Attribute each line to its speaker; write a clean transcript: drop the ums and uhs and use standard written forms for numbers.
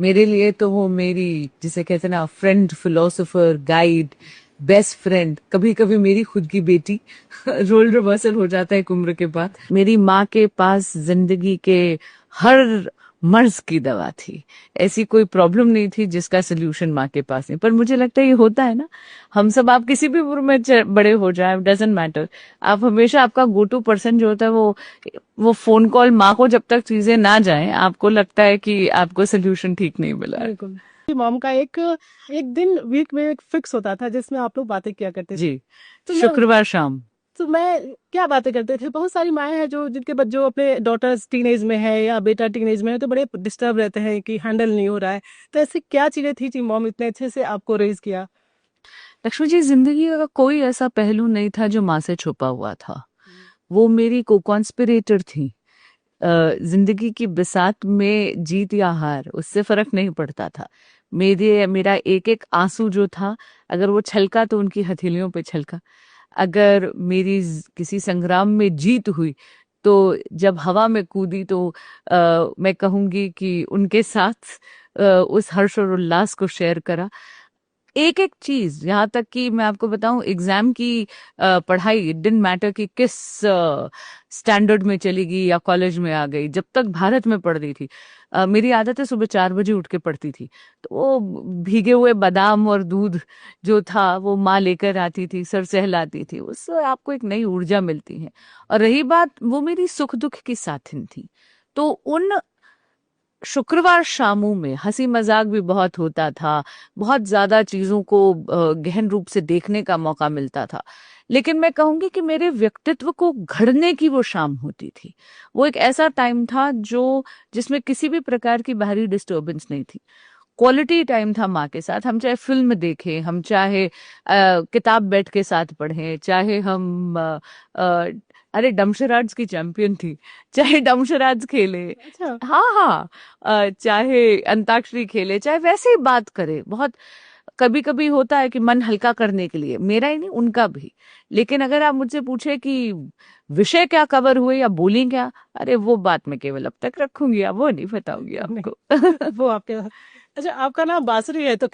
Speaker 1: मेरे लिए तो वो मेरी, जिसे कहते हैं ना, friend, philosopher, guide, best friend, कभी कभी मेरी खुद की बेटी। रोल रिवर्सल हो जाता है एक उम्र के बाद। मेरी माँ के पास जिंदगी के हर मर्ज की दवा थी। ऐसी कोई प्रॉब्लम नहीं थी जिसका सोल्यूशन माँ के पास नहीं। पर मुझे लगता है ये होता है ना, हम सब, आप किसी भी उम्र में बड़े हो जाए, डजेंट मैटर, आप हमेशा, आपका गो टू पर्सन जो होता है वो फोन कॉल, माँ को जब तक चीजें ना जाए आपको लगता है कि आपको सोल्यूशन ठीक नहीं मिला है।
Speaker 2: बिल्कुल। मॉम का एक एक दिन वीक में एक फिक्स होता था जिसमें आप लोग बातें किया करते थे।
Speaker 1: जी।
Speaker 2: तो
Speaker 1: शुक्रवार शाम।
Speaker 2: मैं क्या बातें करते थे, बहुत सारी माएँ हैं जो जिनके बच्चों अपने डॉटर्स टीनेज में है या बेटा टीनेज में है, तो बड़े डिस्टर्ब रहते हैं कि हैंडल नहीं हो रहा है। तो ऐसी क्या चीजें थी जी मॉम इतने अच्छे से आपको रेज किया?
Speaker 1: लक्ष्मी जी, जिंदगी का कोई ऐसा पहलू नहीं था जो माँ से छुपा हुआ था। वो मेरी को कॉन्स्पिरेटर थी। जिंदगी की बिसात में जीत या हार, उससे फर्क नहीं पड़ता था। मेरा एक एक आंसू जो था, अगर वो छलका तो उनकी हथेलियों पे छलका। अगर मेरी किसी संग्राम में जीत हुई, तो जब हवा में कूदी तो मैं कहूंगी कि उनके साथ उस हर्ष और उल्लास को शेयर करा। एक एक चीज, यहाँ तक कि मैं आपको बताऊं, एग्जाम की पढ़ाई, डिडंट मैटर कि किस स्टैंडर्ड में चली गई या कॉलेज में आ गई, जब तक भारत में पढ़ रही थी। मेरी आदत है सुबह 4 बजे उठ के पढ़ती थी। तो वो भीगे हुए बादाम और दूध जो था वो माँ लेकर आती थी, सर सहलाती थी, उससे आपको एक नई ऊर्जा मिलती है। और रही बात, वो मेरी सुख दुख की साथिन थी। तो उन शुक्रवार शामों में हंसी मजाक भी बहुत होता था। बहुत ज्यादा चीजों को गहन रूप से देखने का मौका मिलता था। लेकिन मैं कहूंगी कि मेरे व्यक्तित्व को घड़ने की वो शाम होती थी। वो एक ऐसा टाइम था जो जिसमें किसी भी प्रकार की बाहरी डिस्टरबेंस नहीं थी। क्वालिटी टाइम था माँ के साथ। हम चाहे फिल्म देखें, हम चाहे किताब बैठ के साथ पढ़ें, चाहे हम अरे डमशराड्स की चैंपियन थी, चाहे डमशराड्स खेले।
Speaker 2: अच्छा।
Speaker 1: हाँ हाँ। चाहे अंताक्षरी खेले, चाहे वैसे ही बात करे। बहुत कभी कभी होता है कि मन हल्का करने के लिए, मेरा ही नहीं उनका भी। लेकिन अगर आप मुझसे पूछे कि विषय क्या कवर हुए या बोली क्या, अरे वो बात मैं केवल अब तक रखूंगी, अब वो नहीं बताऊंगी
Speaker 2: नहीं,
Speaker 1: आपको।
Speaker 2: वो आपके। अच्छा, आपका नाम बासुरी है तो